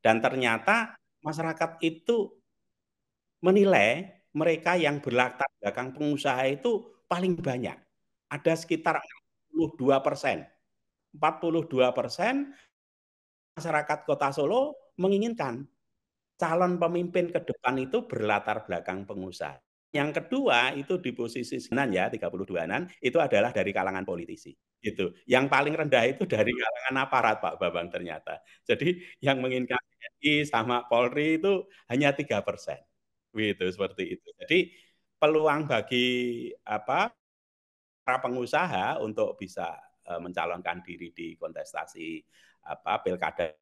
Dan ternyata masyarakat itu menilai mereka yang berlatar belakang pengusaha itu paling banyak. Ada sekitar 42%. 42% masyarakat Kota Solo menginginkan calon pemimpin ke depan itu berlatar belakang pengusaha. Yang kedua itu di posisi 9 ya, 32-an itu adalah dari kalangan politisi, gitu. Yang paling rendah itu dari kalangan aparat Pak Bambang ternyata. Jadi yang menginginkan TNI sama Polri itu hanya 3%. Gitu, seperti itu. Jadi peluang bagi apa para pengusaha untuk bisa mencalonkan diri di kontestasi pilkada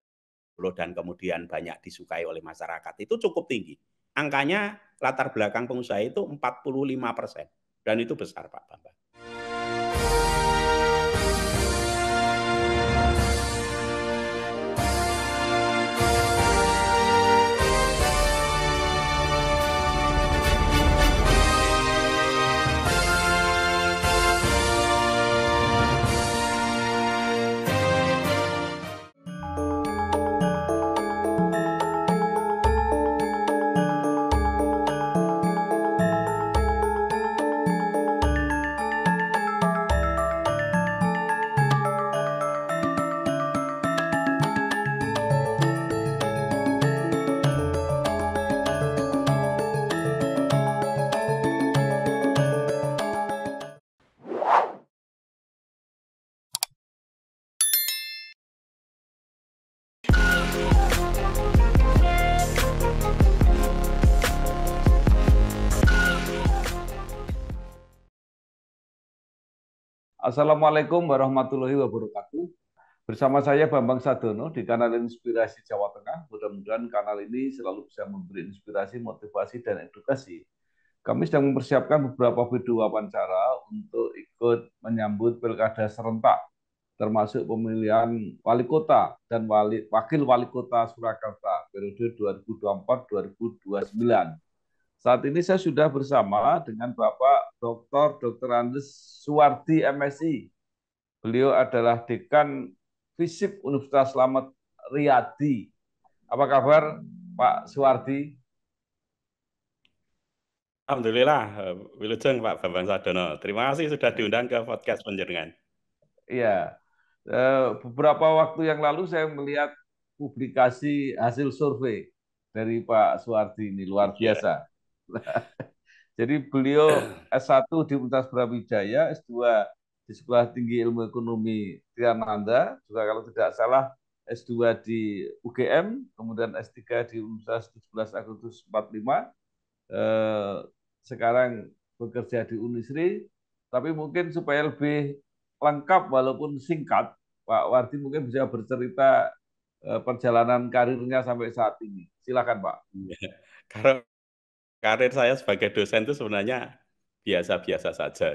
dan kemudian banyak disukai oleh masyarakat itu cukup tinggi. Angkanya latar belakang pengusaha itu 45% dan itu besar Pak Bambang. Assalamualaikum warahmatullahi wabarakatuh. Bersama saya Bambang Sadono di kanal Inspirasi Jawa Tengah. Mudah-mudahan kanal ini selalu bisa memberi inspirasi, motivasi, dan edukasi. Kami sedang mempersiapkan beberapa video wawancara untuk ikut menyambut pilkada serentak, termasuk pemilihan wali kota dan wakil wali kota Surakarta periode 2024-2029. Saat ini saya sudah bersama dengan Bapak Dr. Andes Suwardi MSI. Beliau adalah Dekan Fisip Universitas Slamet Riyadi. Apa kabar Pak Suwardi? Alhamdulillah, Wilujeng Pak Bambang Sadono. Terima kasih sudah diundang ke podcast penjenengan. Iya, beberapa waktu yang lalu saya melihat publikasi hasil survei dari Pak Suwardi ini, luar biasa. Jadi beliau S1 di Universitas Brawijaya, S2 di Sekolah Tinggi Ilmu Ekonomi Triananda, juga kalau tidak salah S2 di UGM, kemudian S3 di Universitas 17 Agustus 45, sekarang bekerja di Unisri, tapi mungkin supaya lebih lengkap walaupun singkat, Pak Wardi mungkin bisa bercerita perjalanan karirnya sampai saat ini. Silakan Pak. Kalau karir saya sebagai dosen itu sebenarnya biasa-biasa saja.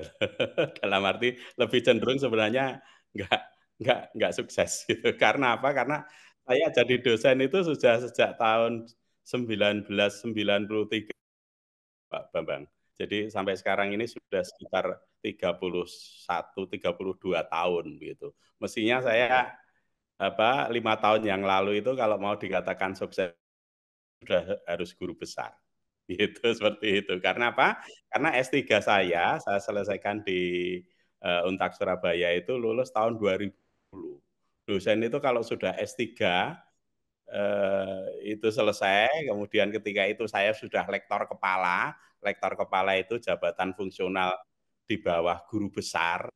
Dalam arti lebih cenderung sebenarnya nggak nggak sukses gitu. Karena apa? Karena saya jadi dosen itu sudah sejak tahun 1993 Pak Bambang. Jadi sampai sekarang ini sudah sekitar 31, 32 tahun gitu. Mestinya saya 5 tahun yang lalu itu kalau mau dikatakan sukses sudah harus guru besar. Gitu, seperti itu. Karena apa? Karena S3 saya selesaikan di Untak Surabaya itu lulus tahun 2010. Dosen itu kalau sudah S3 itu selesai, kemudian ketika itu saya sudah lektor kepala. Lektor kepala itu jabatan fungsional di bawah guru besar.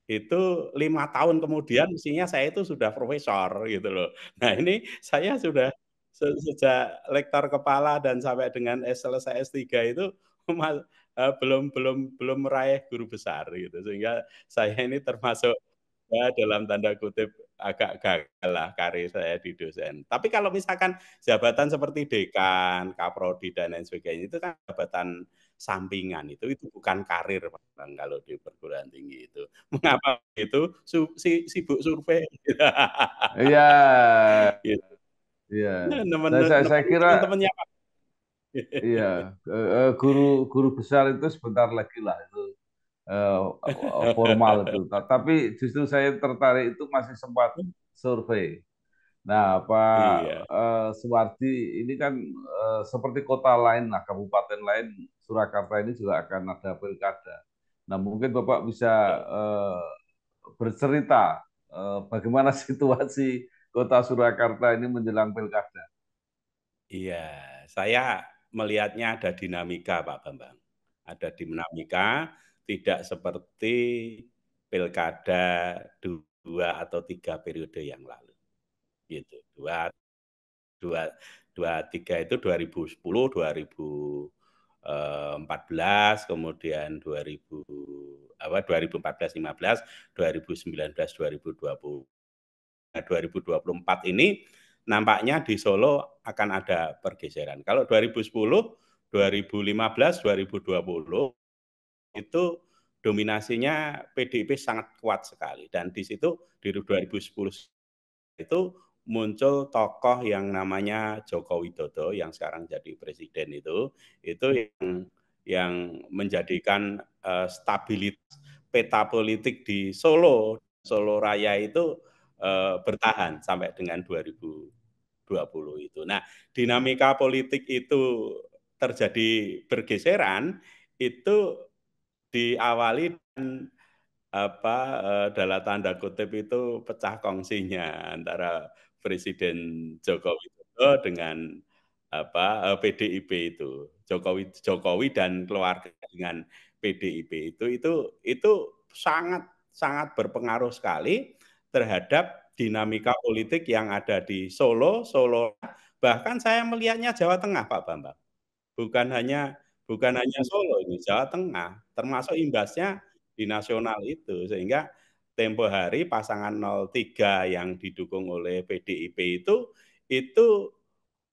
Itu 5 tahun kemudian mestinya saya itu sudah profesor gitu loh. Nah ini saya sudah sejak lektor kepala dan sampai dengan selesai S3 itu belum meraih guru besar gitu. Sehingga saya ini termasuk ya dalam tanda kutip agak gagal lah karir saya di dosen. Tapi kalau misalkan jabatan seperti dekan, kaprodi dan lain sebagainya itu kan jabatan sampingan itu bukan karir Pak Bang, kalau di perguruan tinggi itu. Mengapa itu sibuk survei. Iya, Gitu. iya. Saya Nemenin kira teman-temannya Pak. iya, guru besar itu sebentar lagi lah itu eh, formal itu. Tapi justru saya tertarik itu masih sempat survei. Nah, Pak Iya, Suwardi ini kan seperti kota lain, nah kabupaten lain, Surakarta ini juga akan ada pilkada. Nah, mungkin Bapak bisa betul. bercerita bagaimana situasi kota Surakarta ini menjelang pilkada. Iya, saya melihatnya ada dinamika, Pak Bambang. Ada dinamika, tidak seperti pilkada 2 atau 3 periode yang lalu, gitu. Dua, 3 itu 2010, 2014, kemudian 2014, 15, 2019, 2020. Nah, 2024 ini nampaknya di Solo akan ada pergeseran. Kalau 2010, 2015, 2020 itu dominasinya PDIP sangat kuat sekali dan di situ di 2010 itu muncul tokoh yang namanya Joko Widodo yang sekarang jadi presiden itu yang menjadikan stabilitas peta politik di Solo Raya itu bertahan sampai dengan 2020 itu. Nah, dinamika politik itu terjadi bergeseran itu diawali dengan dalam tanda kutip itu pecah kongsinya antara Presiden Joko Widodo dengan PDIP itu. Jokowi dan keluarga dengan PDIP itu sangat sangat berpengaruh sekali terhadap dinamika politik yang ada di Solo, bahkan saya melihatnya Jawa Tengah, Pak Bambang. Bukan hanya Solo ini, Jawa Tengah, termasuk imbasnya di nasional itu. Sehingga tempo hari pasangan 03 yang didukung oleh PDIP itu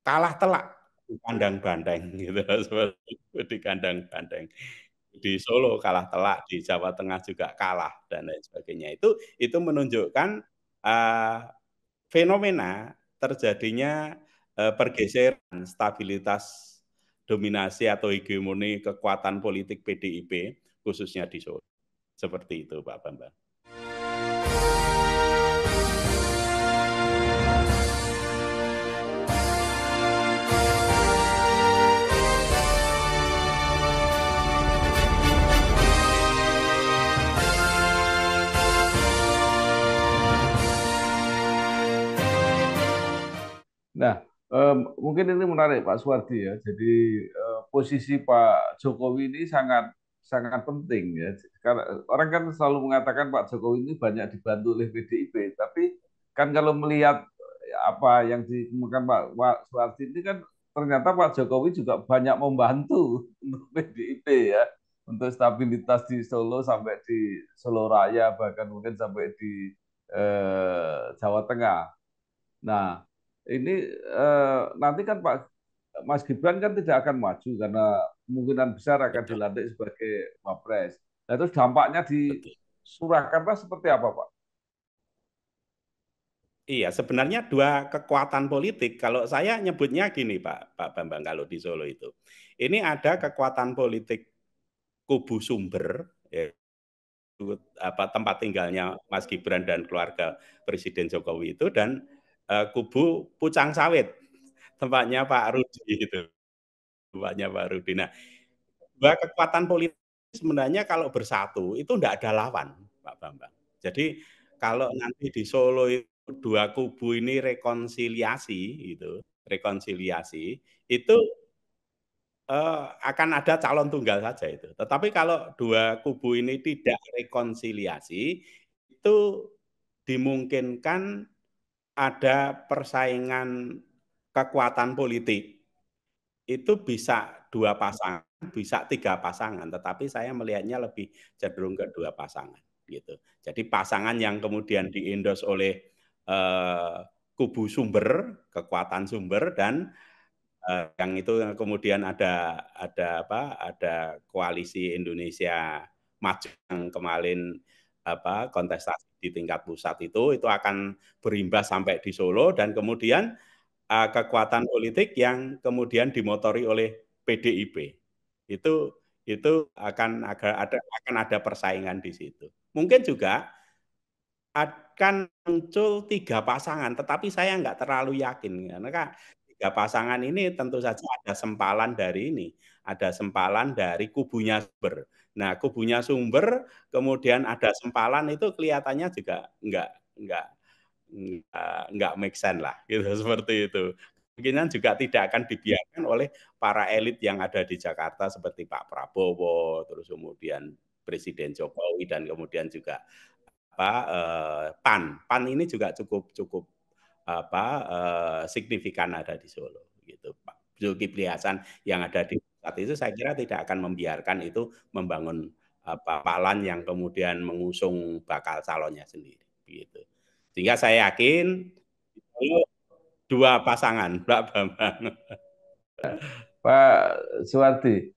kalah telak di kandang banteng gitu, seperti itu, di kandang banteng. Di Solo kalah telak, di Jawa Tengah juga kalah dan lain sebagainya. Itu menunjukkan uh, fenomena terjadinya pergeseran stabilitas dominasi atau hegemoni kekuatan politik PDIP khususnya di Solo. Seperti itu Pak Bambang. Nah, mungkin ini menarik Pak Suwardi ya. Jadi posisi Pak Jokowi ini sangat sangat penting ya. Karena orang kan selalu mengatakan Pak Jokowi ini banyak dibantu oleh PDIP, tapi kan kalau melihat apa yang dikemukakan Pak Suwardi ini kan ternyata Pak Jokowi juga banyak membantu untuk PDIP ya, untuk stabilitas di Solo sampai di Solo Raya bahkan mungkin sampai di Jawa Tengah. Nah, ini nanti kan Pak Mas Gibran kan tidak akan maju karena kemungkinan besar akan Betul, dilantik sebagai Wapres. Nah, terus dampaknya di betul. Surakarta seperti apa, Pak? Iya, sebenarnya dua kekuatan politik, kalau saya nyebutnya gini Pak Bambang, kalau di Solo itu. Ini ada kekuatan politik kubu sumber, ya, tempat tinggalnya Mas Gibran dan keluarga Presiden Jokowi itu, dan kubu Pucang Sawit, tempatnya Pak Rudi itu, tempatnya Pak Rudi. Nah, dua kekuatan politik sebenarnya kalau bersatu itu tidak ada lawan, Pak Bambang. Jadi kalau nanti di Solo itu dua kubu ini rekonsiliasi itu akan ada calon tunggal saja itu. Tetapi kalau dua kubu ini tidak rekonsiliasi, itu dimungkinkan ada persaingan kekuatan politik. Itu bisa 2 pasangan, bisa 3 pasangan, tetapi saya melihatnya lebih cenderung ke 2 pasangan, gitu. Jadi pasangan yang kemudian di-endorse oleh, kubu sumber, kekuatan sumber, dan yang itu kemudian ada koalisi Indonesia Maju yang kemarin kontestasi di tingkat pusat itu akan berimbas sampai di Solo, dan kemudian kekuatan politik yang kemudian dimotori oleh PDIP. Itu akan ada persaingan di situ. Mungkin juga akan muncul 3 pasangan, tetapi saya nggak terlalu yakin, karena Kak, 3 pasangan ini tentu saja ada sempalan dari ini, ada sempalan dari kubunya Sumber. Nah, kubunya Sumber, kemudian ada sempalan itu kelihatannya juga nggak make sense lah, gitu, seperti itu. Kemungkinan juga tidak akan dibiarkan oleh para elit yang ada di Jakarta seperti Pak Prabowo, terus kemudian Presiden Jokowi dan kemudian juga PAN. PAN ini juga cukup cukup signifikan ada di Solo gitu, Pak Zulkifli Hasan yang ada di pusat itu saya kira tidak akan membiarkan itu membangun palan yang kemudian mengusung bakal calonnya sendiri gitu. Sehingga saya yakin itu 2 pasangan, Mbak Bambang. Pak Suwardi,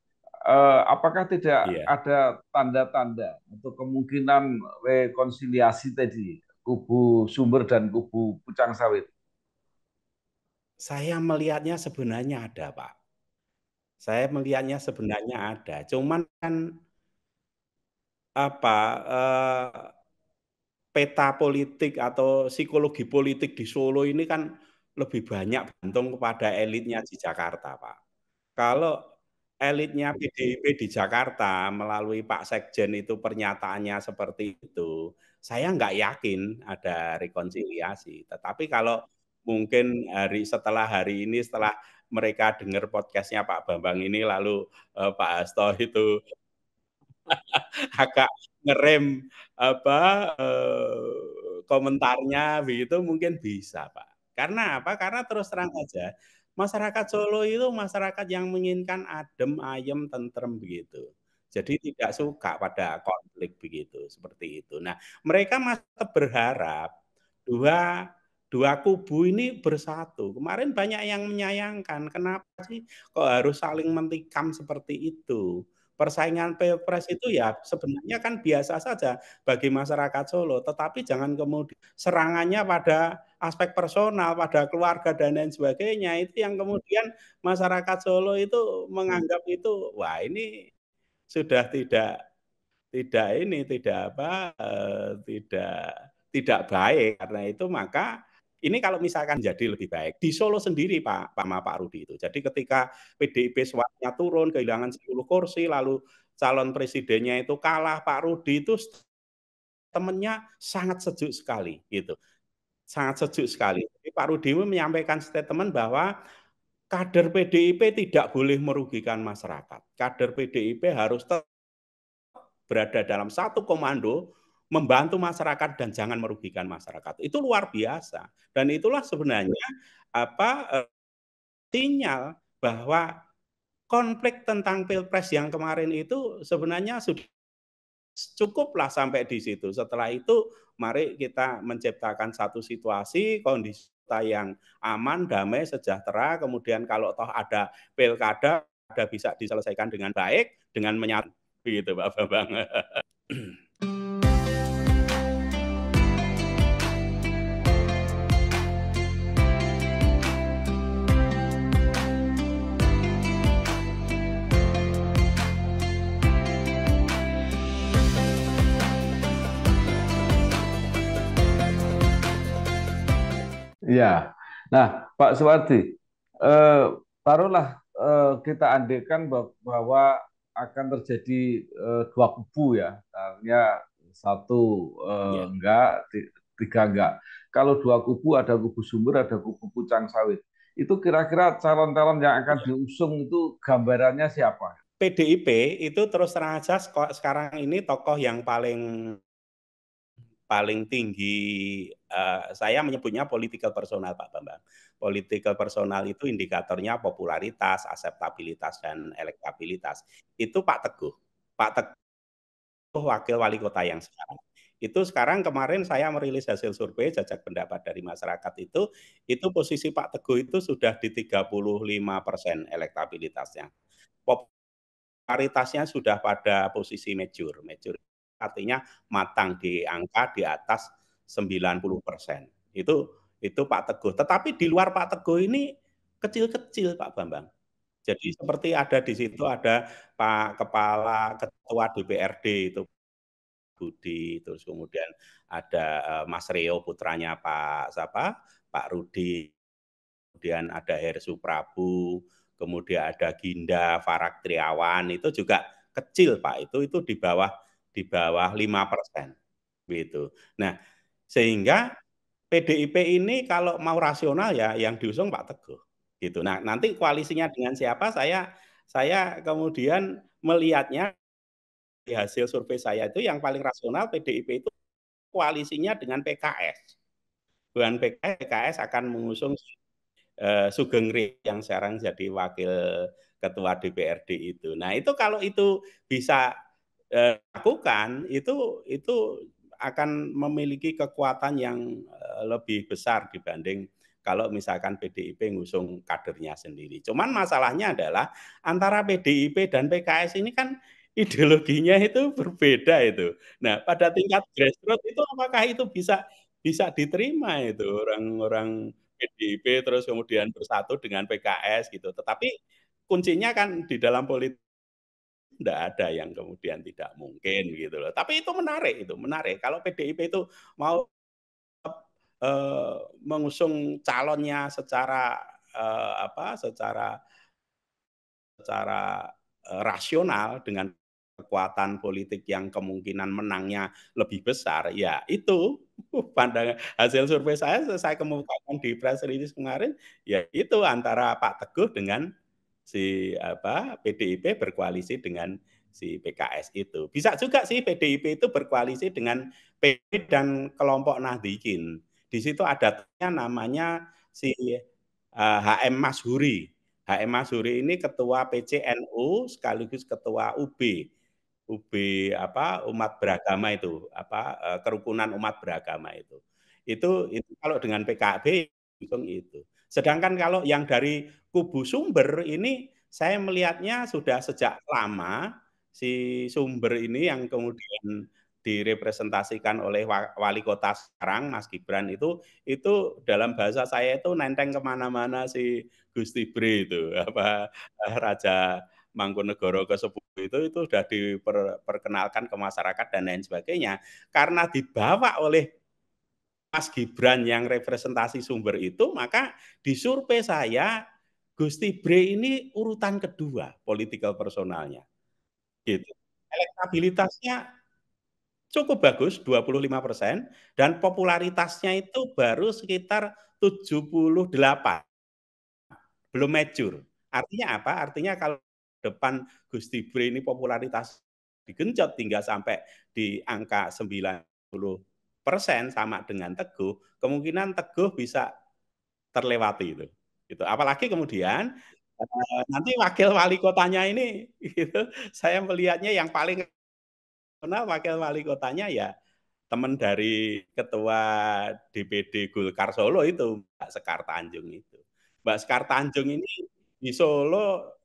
apakah tidak Iya. ada tanda-tanda atau kemungkinan rekonsiliasi tadi kubu Sumber dan kubu Pucang Sawit? Saya melihatnya sebenarnya ada, Pak. Saya melihatnya sebenarnya ada, cuman kan apa, peta politik atau psikologi politik di Solo ini kan lebih banyak bergantung kepada elitnya di Jakarta, Pak. Kalau elitnya PDIP di Jakarta melalui Pak Sekjen itu pernyataannya seperti itu, saya nggak yakin ada rekonsiliasi. Tetapi kalau mungkin setelah hari ini, setelah mereka dengar podcast-nya Pak Bambang ini, lalu Pak Hasto itu agak ngerem komentarnya begitu mungkin bisa, Pak. Karena apa? Karena terus terang saja, masyarakat Solo itu masyarakat yang menginginkan adem, ayem, tentrem begitu. Jadi tidak suka pada konflik begitu, seperti itu. Nah, mereka masih tetap berharap dua dua kubu ini bersatu. Kemarin banyak yang menyayangkan, kenapa sih kok harus saling mentikam seperti itu? Persaingan pilpres itu ya sebenarnya kan biasa saja bagi masyarakat Solo, tetapi jangan kemudian serangannya pada aspek personal, pada keluarga dan lain sebagainya, itu yang kemudian masyarakat Solo itu menganggap itu, wah ini sudah tidak ini, tidak apa, tidak baik. Karena itu maka ini kalau misalkan jadi lebih baik, di Solo sendiri Pak sama Pak Rudi itu. Jadi ketika PDIP suaranya turun, kehilangan 10 kursi, lalu calon presidennya itu kalah, Pak Rudi itu temennya sangat sejuk sekali gitu, sangat sejuk sekali. Jadi Pak Rudi menyampaikan statement bahwa kader PDIP tidak boleh merugikan masyarakat. Kader PDIP harus berada dalam satu komando, membantu masyarakat dan jangan merugikan masyarakat. Itu luar biasa. Dan itulah sebenarnya apa sinyal bahwa konflik tentang Pilpres yang kemarin itu sebenarnya sudah cukuplah sampai di situ. Setelah itu mari kita menciptakan satu situasi kondisi yang aman, damai, sejahtera, kemudian kalau toh ada pilkada ada bisa diselesaikan dengan baik dengan menyatu begitu Pak Bambang. Iya. Nah, Pak Suwardi, eh, taruhlah kita andaikan bahwa akan terjadi dua kubu ya, artinya satu Ya. enggak, tiga enggak. Kalau dua kubu ada kubu Sumber, ada kubu Pucang Sawit. Itu kira-kira calon-calon yang akan diusung itu gambarannya siapa? PDIP itu terus terang aja sekarang ini tokoh yang paling paling tinggi, saya menyebutnya political personal Pak Bambang. Political personal itu indikatornya popularitas, akseptabilitas, dan elektabilitas. Itu Pak Teguh. Pak Teguh wakil wali kota yang sekarang. Itu sekarang kemarin saya merilis hasil survei jajak pendapat dari masyarakat itu posisi Pak Teguh itu sudah di 35% elektabilitasnya. Popularitasnya sudah pada posisi mature. Mature artinya matang di angka di atas 90%. Itu Pak Teguh. Tetapi di luar Pak Teguh ini kecil-kecil Pak Bambang. Jadi seperti ada di situ ada Pak Kepala Ketua DPRD itu Budi, terus kemudian ada Mas Reo putranya Pak Rudi, kemudian ada Hersu Prabu, kemudian ada Ginda Farak Triawan, itu juga kecil Pak, itu di bawah 5% gitu. Nah, sehingga PDIP ini kalau mau rasional ya yang diusung Pak Teguh gitu. Nah, nanti koalisinya dengan siapa saya kemudian melihatnya di hasil survei saya itu yang paling rasional PDIP itu koalisinya dengan PKS. Dengan PKS akan mengusung Sugeng Ri yang sekarang jadi wakil ketua DPRD itu. Nah, itu kalau itu bisa lakukan itu akan memiliki kekuatan yang lebih besar dibanding kalau misalkan PDIP ngusung kadernya sendiri. Cuman masalahnya adalah antara PDIP dan PKS ini kan ideologinya itu berbeda itu. Nah, pada tingkat grassroots itu apakah itu bisa bisa diterima itu orang-orang PDIP terus kemudian bersatu dengan PKS gitu. Tetapi kuncinya kan di dalam politik tidak ada yang kemudian tidak mungkin gitu loh. Tapi itu menarik. Kalau PDIP itu mau mengusung calonnya secara apa? Secara rasional dengan kekuatan politik yang kemungkinan menangnya lebih besar, ya itu pandangan hasil survei saya kemukakan di press release kemarin, ya itu antara Pak Teguh dengan si apa PDIP berkoalisi dengan si PKS itu. Bisa juga sih PDIP itu berkoalisi dengan PP dan kelompok Nahdiyin. Di situ ada namanya si HM Mashuri. HM Mashuri ini ketua PCNU sekaligus ketua UB apa umat beragama itu apa kerukunan umat beragama itu kalau dengan PKB itu. Sedangkan kalau yang dari kubu Sumber ini saya melihatnya sudah sejak lama si Sumber ini yang kemudian direpresentasikan oleh wali kota sekarang Mas Gibran itu dalam bahasa saya itu nenteng kemana-mana si Gusti Bre itu apa Raja Mangkunegoro ke-10 itu sudah diperkenalkan ke masyarakat dan lain sebagainya karena dibawa oleh Mas Gibran yang representasi Sumber itu maka di survei saya Gusti Bre ini urutan kedua political personalnya gitu. Elektabilitasnya cukup bagus 25% dan popularitasnya itu baru sekitar 78, belum mature. Artinya apa? Artinya kalau depan Gusti Bre ini popularitas digenjot hingga sampai di angka 90% sama dengan Teguh, kemungkinan Teguh bisa terlewati itu. Gitu. Apalagi kemudian nanti wakil wali kotanya ini gitu, saya melihatnya yang paling kenal wakil wali kotanya ya teman dari ketua DPD Golkar Solo itu Mbak Sekar Tanjung itu. Mbak Sekar Tanjung ini di Solo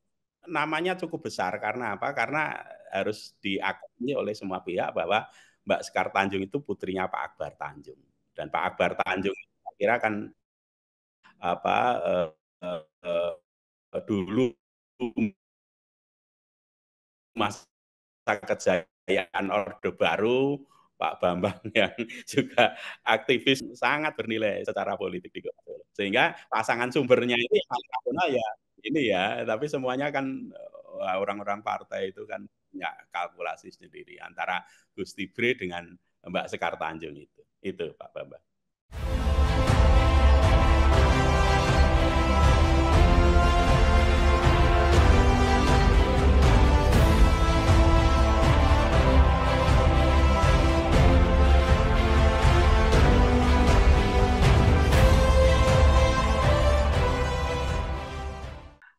namanya cukup besar karena apa? Karena harus diakui oleh semua pihak bahwa Mbak Sekar Tanjung itu putrinya Pak Akbar Tanjung. Dan Pak Akbar Tanjung saya kira kan apa dulu masa kejayaan Orde Baru, Pak Bambang yang juga aktivis sangat bernilai secara politik di Kota Solo. Sehingga pasangan sumbernya itu yang paling rasional ya ini ya, tapi semuanya kan orang-orang partai itu kan punya kalkulasi sendiri antara Gus Tibre dengan Mbak Sekar Tanjung itu. Itu Pak Bambang.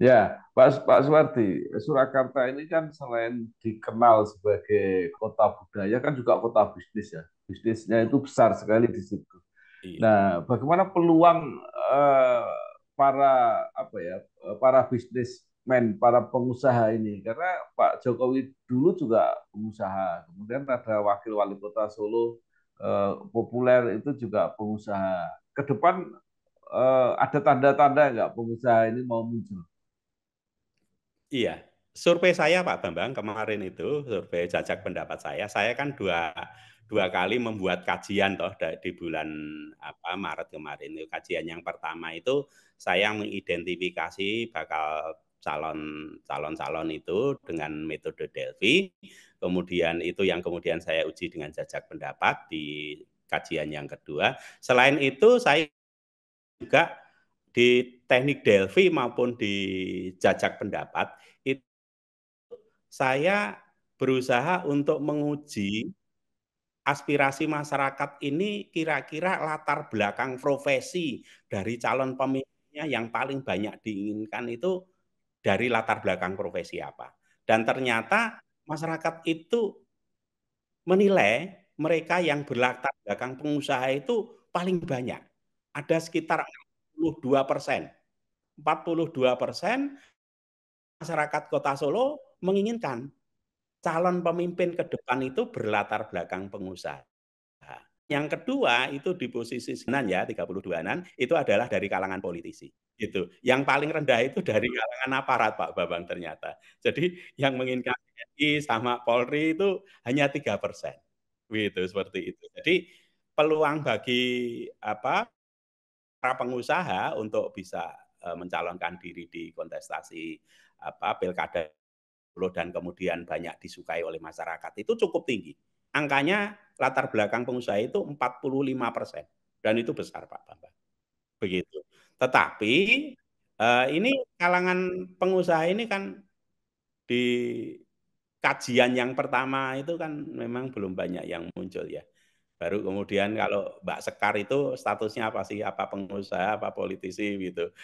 Ya, Pak Suwardi, Surakarta ini kan selain dikenal sebagai kota budaya, kan juga kota bisnis ya. Bisnisnya itu besar sekali di situ. Iya. Nah, bagaimana peluang eh, para apa ya, para bisnismen, para pengusaha ini? Karena Pak Jokowi dulu juga pengusaha, kemudian ada wakil wali kota Solo populer itu juga pengusaha. Ke depan ada tanda-tanda nggak pengusaha ini mau muncul? Iya. Survei saya Pak Bambang kemarin itu, survei jajak pendapat saya kan dua kali membuat kajian toh di bulan Maret kemarin. Itu kajian yang pertama itu saya mengidentifikasi bakal calon-calon itu dengan metode Delphi. Kemudian itu yang kemudian saya uji dengan jajak pendapat di kajian yang kedua. Selain itu saya juga di teknik Delphi maupun di jajak pendapat itu saya berusaha untuk menguji aspirasi masyarakat ini kira-kira latar belakang profesi dari calon pemilihnya yang paling banyak diinginkan itu dari latar belakang profesi apa. Dan ternyata masyarakat itu menilai mereka yang berlatar belakang pengusaha itu paling banyak. Ada sekitar 42%. 42% masyarakat Kota Solo menginginkan calon pemimpin ke depan itu berlatar belakang pengusaha. Yang kedua itu di posisi 9 ya, 32-an itu adalah dari kalangan politisi, gitu. Yang paling rendah itu dari kalangan aparat Pak Bambang ternyata. Jadi yang menginginkan TNI sama Polri itu hanya 3%, gitu, seperti itu. Jadi peluang bagi para pengusaha untuk bisa mencalonkan diri di kontestasi pilkada dan kemudian banyak disukai oleh masyarakat itu cukup tinggi. Angkanya latar belakang pengusaha itu 45% dan itu besar Pak Bambang. Begitu. Tetapi ini kalangan pengusaha ini kan di kajian yang pertama itu kan memang belum banyak yang muncul ya. Baru kemudian kalau Mbak Sekar itu statusnya apa sih? Apa pengusaha, apa politisi gitu.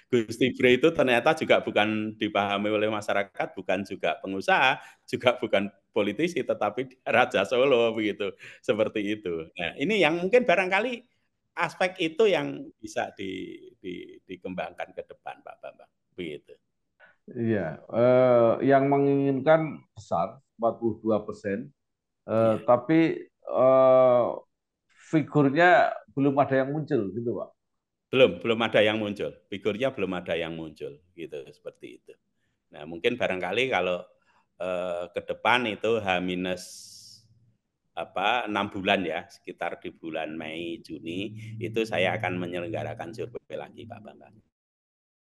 Gus Tibre itu ternyata juga bukan dipahami oleh masyarakat, bukan juga pengusaha, juga bukan politisi, tetapi dia Raja Solo begitu. Seperti itu. Nah, ini yang mungkin barangkali aspek itu yang bisa dikembangkan ke depan Pak Bambang. Begitu. Iya, yang menginginkan besar 42%, Iya. tapi figurnya belum ada yang muncul gitu, Pak. Belum ada yang muncul. Figurnya belum ada yang muncul gitu, seperti itu. Nah, mungkin barangkali kalau ke depan itu H-6 bulan ya, sekitar di bulan Mei, Juni, itu saya akan menyelenggarakan survei lagi Pak Bambang.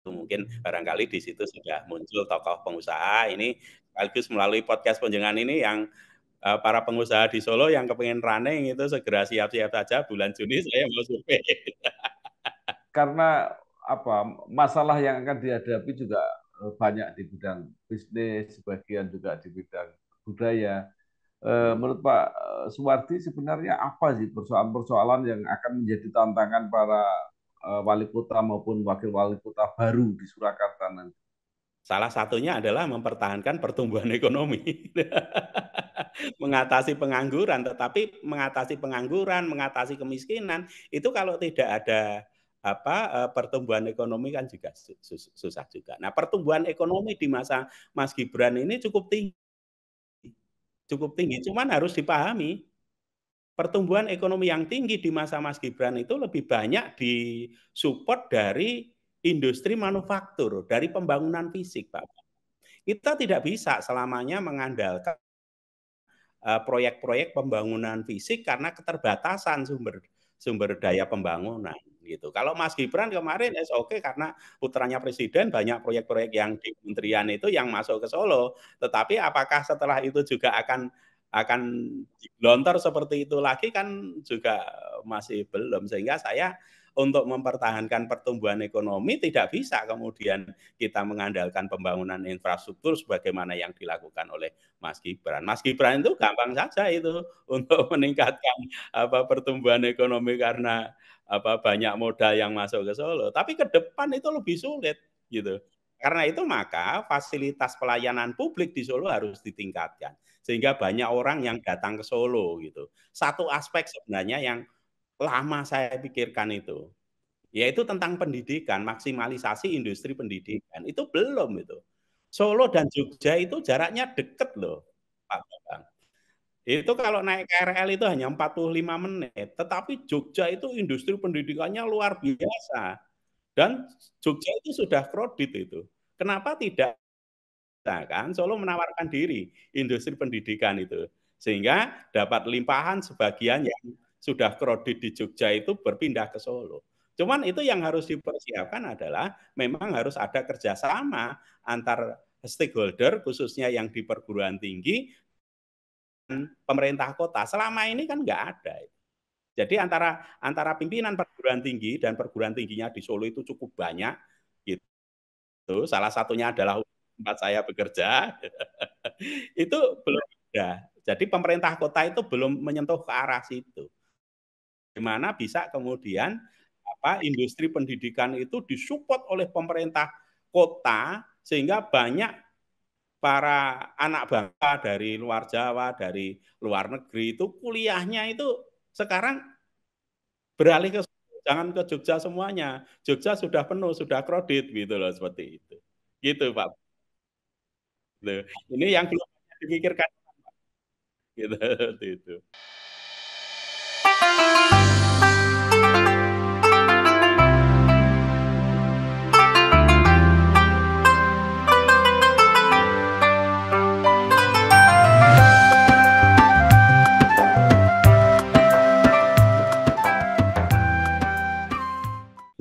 Itu mungkin barangkali di situ sudah muncul tokoh pengusaha ini sekaligus melalui podcast Ponjengan ini yang para pengusaha di Solo yang kepengen running itu segera siap-siap saja bulan Juni saya mau survei. Karena apa masalah yang akan dihadapi juga banyak di bidang bisnis, sebagian juga di bidang budaya. Menurut Pak Suwardi sebenarnya apa sih persoalan-persoalan yang akan menjadi tantangan para wali kota maupun wakil wali kota baru di Surakarta nanti? Salah satunya adalah mempertahankan pertumbuhan ekonomi. Mengatasi pengangguran, tetapi mengatasi pengangguran, mengatasi kemiskinan, itu kalau tidak ada pertumbuhan ekonomi kan juga susah juga. Nah, pertumbuhan ekonomi di masa Mas Gibran ini cukup tinggi, cuman harus dipahami, pertumbuhan ekonomi yang tinggi di masa Mas Gibran itu lebih banyak disupport dari industri manufaktur, dari pembangunan fisik, Pak. Kita tidak bisa selamanya mengandalkan proyek-proyek pembangunan fisik karena keterbatasan sumber sumber daya pembangunan gitu. Kalau Mas Gibran kemarin oke karena putranya presiden banyak proyek-proyek yang di kementerian itu yang masuk ke Solo. Tetapi apakah setelah itu juga akan digelontor seperti itu lagi kan juga masih belum. Sehingga saya untuk mempertahankan pertumbuhan ekonomi tidak bisa kemudian kita mengandalkan pembangunan infrastruktur sebagaimana yang dilakukan oleh Mas Gibran. Mas Gibran itu gampang saja itu untuk meningkatkan pertumbuhan ekonomi karena banyak modal yang masuk ke Solo. Tapi ke depan itu lebih sulit gitu. Karena itu maka fasilitas pelayanan publik di Solo harus ditingkatkan sehingga banyak orang yang datang ke Solo gitu. Satu aspek sebenarnya yang lama saya pikirkan itu yaitu tentang pendidikan, maksimalisasi industri pendidikan. Itu belum itu. Solo dan Jogja itu jaraknya dekat loh, Pak Bambang. Itu kalau naik KRL itu hanya 45 menit, tetapi Jogja itu industri pendidikannya luar biasa. Dan Jogja itu sudah kredit itu. Kenapa tidak kan Solo menawarkan diri industri pendidikan itu. Sehingga dapat limpahan sebagian yang sudah kredit di Jogja itu berpindah ke Solo. Cuman itu yang harus dipersiapkan adalah memang harus ada kerjasama antar stakeholder khususnya yang di perguruan tinggi dan pemerintah kota. Selama ini kan nggak ada. Jadi antara pimpinan perguruan tinggi dan perguruan tingginya di Solo itu cukup banyak gitu. Salah satunya adalah tempat saya bekerja. Itu belum ada. Jadi pemerintah kota itu belum menyentuh ke arah situ. Gimana bisa kemudian industri pendidikan itu disupport oleh pemerintah kota sehingga banyak para anak bangsa dari luar Jawa, dari luar negeri itu kuliahnya itu sekarang beralih ke jangan ke Jogja semuanya. Jogja sudah penuh, sudah kredit gitu loh seperti itu. Gitu Pak. Gitu. Ini yang belum dipikirkan gitu seperti itu.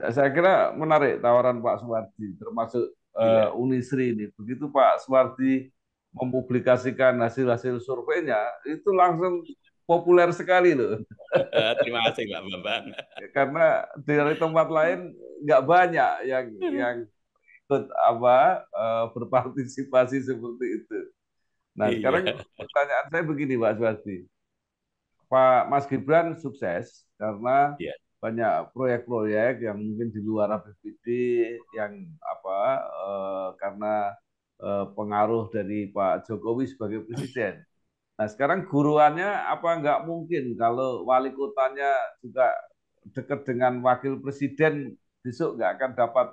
Saya kira menarik tawaran Pak Suwardi, termasuk Unisri ini. Begitu Pak Suwardi mempublikasikan hasil-hasil surveinya, itu langsung populer sekali loh. Terima kasih Pak Bambang. Karena dari tempat lain nggak banyak yang ikut berpartisipasi seperti itu. Nah, Iya. sekarang pertanyaan saya begini, Pak Suwardi. Pak Mas Gibran sukses karena Iya. banyak proyek-proyek yang mungkin di luar APBD yang karena pengaruh dari Pak Jokowi sebagai presiden. Nah, sekarang guruannya apa nggak mungkin kalau wali kotanya juga dekat dengan wakil presiden besok nggak akan dapat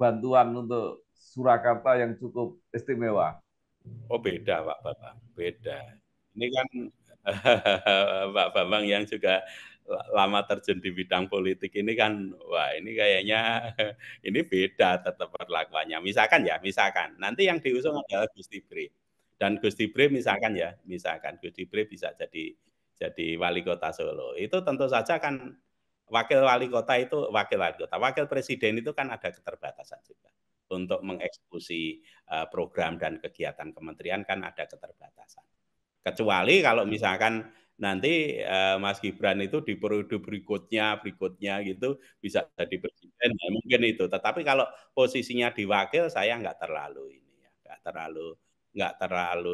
bantuan untuk Surakarta yang cukup istimewa. Oh beda Pak Bambang, beda. Ini kan Pak Bambang yang juga lama terjun di bidang politik ini kan, wah ini kayaknya ini beda tetap perlakuannya. Misalkan ya, misalkan nanti yang diusung adalah Gus Tibre dan Gus Tibre misalkan ya, misalkan Gus Tibre bisa jadi wali kota Solo. Itu tentu saja kan wakil wali kota itu wakil wali kota, wakil presiden itu kan ada keterbatasan juga untuk mengeksekusi program dan kegiatan kementerian kan ada keterbatasan. Kecuali kalau misalkan nanti Mas Gibran itu di periode berikutnya gitu bisa jadi presiden, ya mungkin itu. Tetapi kalau posisinya di wakil, saya nggak terlalu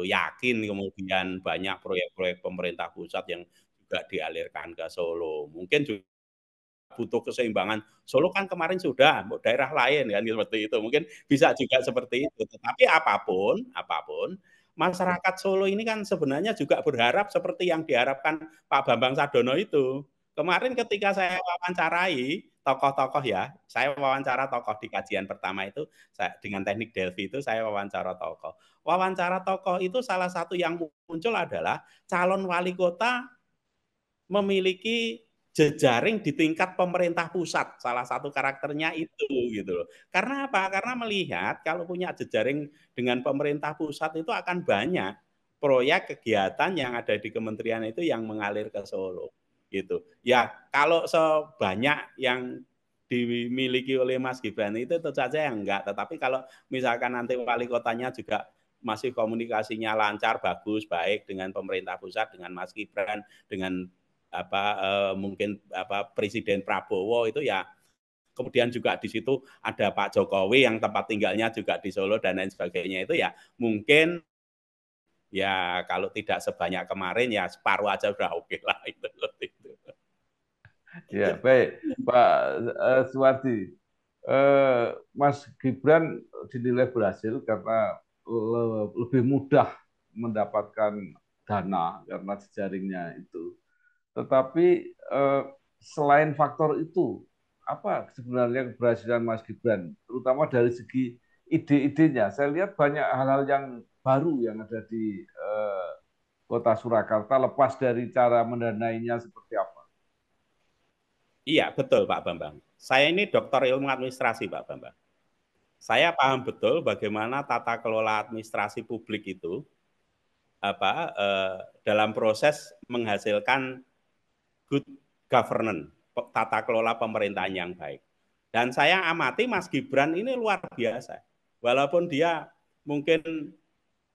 yakin kemudian banyak proyek-proyek pemerintah pusat yang juga dialirkan ke Solo. Mungkin juga butuh keseimbangan. Solo kan kemarin sudah, daerah lain kan seperti itu. Mungkin bisa juga seperti itu. Tetapi apapun, masyarakat Solo ini kan sebenarnya juga berharap seperti yang diharapkan Pak Bambang Sadono itu. Kemarin ketika saya wawancarai tokoh-tokoh ya, saya wawancara tokoh di kajian pertama itu dengan teknik Delphi itu saya wawancara tokoh. Wawancara tokoh itu salah satu yang muncul adalah calon wali kota memiliki jejaring di tingkat pemerintah pusat. Salah satu karakternya itu gitu loh. Karena apa? Karena melihat kalau punya jejaring dengan pemerintah pusat itu akan banyak proyek kegiatan yang ada di kementerian itu yang mengalir ke Solo gitu. Ya, kalau sebanyak yang dimiliki oleh Mas Gibran itu tentu saja yang enggak, tetapi kalau misalkan nanti wali kotanya juga masih komunikasinya lancar, bagus, baik dengan pemerintah pusat, dengan Mas Gibran, dengan mungkin Presiden Prabowo itu ya, kemudian juga di situ ada Pak Jokowi yang tempat tinggalnya juga di Solo dan lain sebagainya itu ya mungkin ya kalau tidak sebanyak kemarin ya separuh aja udah oke lah itu. Ya, baik, Pak Suwardi. Mas Gibran dinilai berhasil karena lebih mudah mendapatkan dana karena jejaringnya itu. Tetapi selain faktor itu, apa sebenarnya keberhasilan Mas Gibran, terutama dari segi ide-idenya? Saya lihat banyak hal-hal yang baru yang ada di Kota Surakarta, lepas dari cara mendanainya seperti apa. Iya, betul Pak Bambang. Saya ini doktor ilmu administrasi Pak Bambang. Saya paham betul bagaimana tata kelola administrasi publik itu dalam proses menghasilkan good governance, tata kelola pemerintahan yang baik. Dan saya amati Mas Gibran ini luar biasa. Walaupun dia mungkin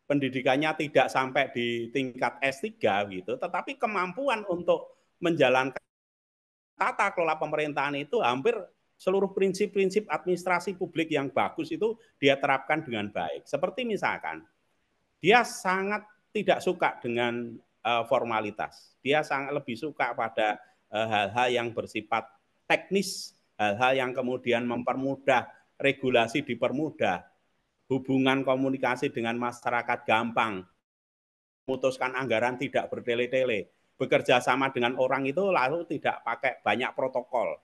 pendidikannya tidak sampai di tingkat S3 gitu, tetapi kemampuan untuk menjalankan tata kelola pemerintahan itu hampir seluruh prinsip-prinsip administrasi publik yang bagus itu dia terapkan dengan baik. Seperti misalkan, dia sangat tidak suka dengan formalitas. Dia sangat lebih suka pada hal-hal yang bersifat teknis, hal-hal yang kemudian mempermudah, regulasi dipermudah, hubungan komunikasi dengan masyarakat gampang, memutuskan anggaran tidak bertele-tele, bekerja sama dengan orang itu lalu tidak pakai banyak protokol.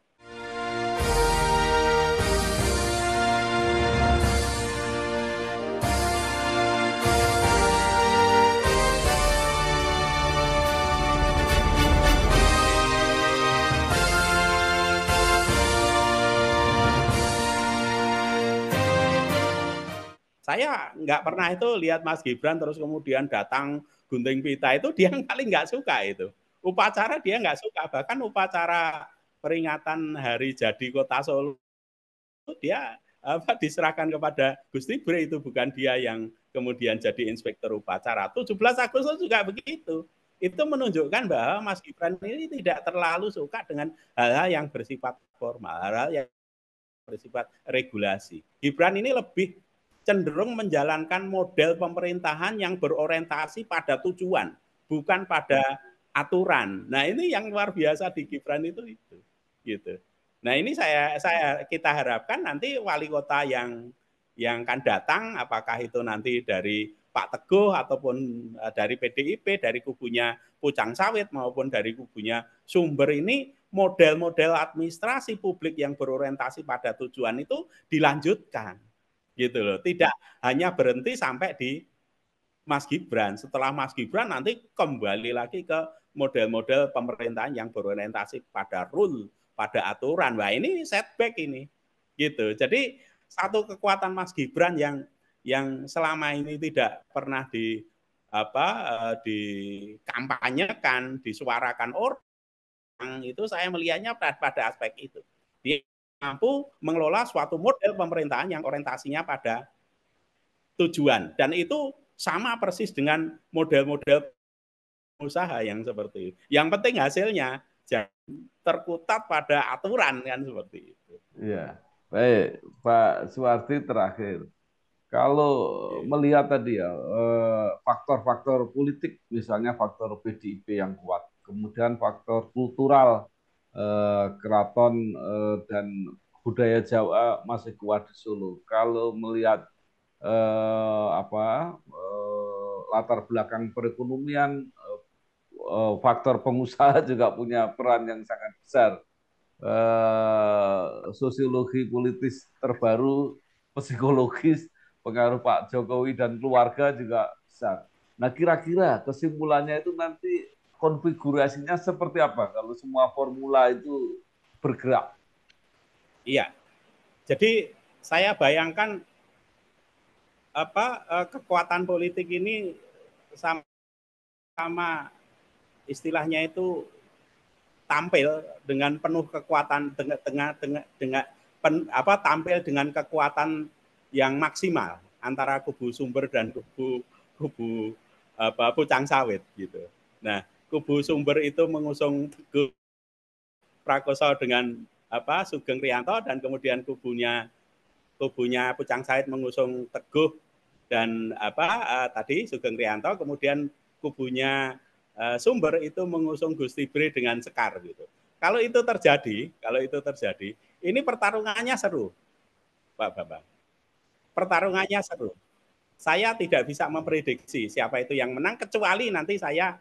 Saya nggak pernah itu lihat Mas Gibran terus kemudian datang gunting pita itu dia paling nggak suka itu. Upacara dia nggak suka, bahkan upacara peringatan hari jadi Kota Solo dia diserahkan kepada Gus Tibre, itu bukan dia yang kemudian jadi inspektur upacara. 17 Agustus juga begitu. Itu menunjukkan bahwa Mas Gibran ini tidak terlalu suka dengan hal-hal yang bersifat formal, hal-hal yang bersifat regulasi. Gibran ini lebih cenderung menjalankan model pemerintahan yang berorientasi pada tujuan, bukan pada aturan. Nah, ini yang luar biasa di Gibran itu gitu. Nah, ini kita harapkan nanti wali kota yang akan datang, apakah itu nanti dari Pak Teguh ataupun dari PDIP, dari kubunya Pucang Sawit maupun dari kubunya Sumber, ini model-model administrasi publik yang berorientasi pada tujuan itu dilanjutkan gitu loh. Tidak hanya berhenti sampai di Mas Gibran. Setelah Mas Gibran nanti kembali lagi ke model-model pemerintahan yang berorientasi pada rule, pada aturan. Wah, ini setback ini. Gitu. Jadi satu kekuatan Mas Gibran yang selama ini tidak pernah dikampanyekan, disuarakan orang, itu saya melihatnya pada aspek itu. Dia mampu mengelola suatu model pemerintahan yang orientasinya pada tujuan, dan itu sama persis dengan model-model usaha yang seperti itu. Yang penting hasilnya jangan terkutat pada aturan kan, seperti itu. Iya, baik Pak Suwardi, terakhir. Kalau melihat tadi ya faktor-faktor politik, misalnya faktor PDIP yang kuat, kemudian faktor kultural, keraton dan budaya Jawa masih kuat di Solo. Kalau melihat latar belakang perekonomian, faktor pengusaha juga punya peran yang sangat besar. Sosiologi politis terbaru, psikologis, pengaruh Pak Jokowi dan keluarga juga besar. Nah, kira-kira kesimpulannya itu nanti konfigurasinya seperti apa kalau semua formula itu bergerak? Iya. Jadi saya bayangkan kekuatan politik ini sama istilahnya itu tampil dengan penuh kekuatan, tampil dengan kekuatan yang maksimal antara kubu Sumber dan kubu Pucang Sawit gitu. Nah, kubu Sumber itu mengusung Teguh Prakoso dengan Sugeng Rianto, dan kemudian kubunya Pucang Sawit mengusung Teguh dan tadi Sugeng Rianto, kemudian kubunya Sumber itu mengusung Gus Tibre dengan Sekar gitu. Kalau itu terjadi, ini pertarungannya seru, Pak Bambang. Pertarungannya seru. Saya tidak bisa memprediksi siapa itu yang menang, kecuali nanti saya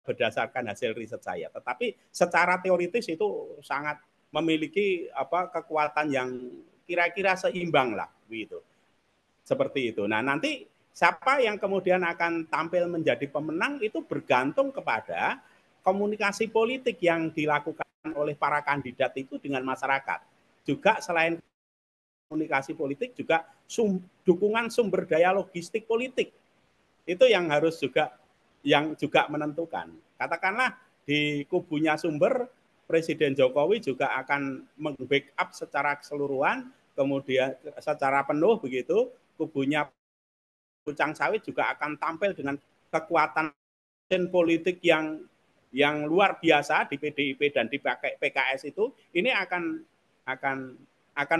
berdasarkan hasil riset saya. Tetapi secara teoritis itu sangat memiliki kekuatan yang kira-kira seimbang lah, gitu. Seperti itu. Nah, nanti siapa yang kemudian akan tampil menjadi pemenang itu bergantung kepada komunikasi politik yang dilakukan oleh para kandidat itu dengan masyarakat. Juga selain komunikasi politik juga dukungan sumber daya logistik politik. Itu yang harus juga menentukan. Katakanlah di kubunya Sumber, Presiden Jokowi juga akan meng-backup secara keseluruhan, kemudian secara penuh begitu, kubunya Pucang Sawit juga akan tampil dengan kekuatan politik yang luar biasa di PDIP dan di PKS itu, ini akan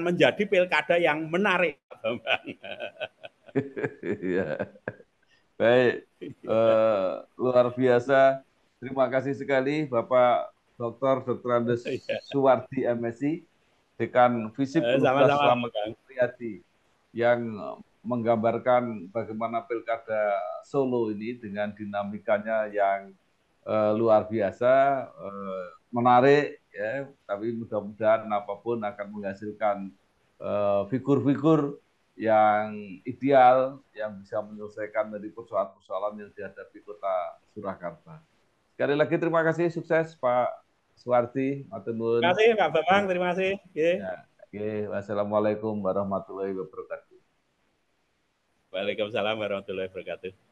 menjadi pilkada yang menarik, Bang. Ya, baik, luar biasa. Terima kasih sekali Bapak Dr. Andes Suwardi MSI, Dekan FISIP Universitas Sama-sama, Slamet Bang. Riyadi, yang menggambarkan bagaimana pilkada Solo ini dengan dinamikanya yang luar biasa, menarik, ya. Tapi mudah-mudahan apapun akan menghasilkan figur-figur yang ideal, yang bisa menyelesaikan dari persoalan-persoalan yang dihadapi Kota Surakarta. Sekali lagi terima kasih, sukses Pak Suwardi, matur nuwun. Terima kasih Pak Bambang, terima kasih. Ya, oke. Wassalamualaikum warahmatullahi wabarakatuh. Waalaikumsalam warahmatullahi wabarakatuh.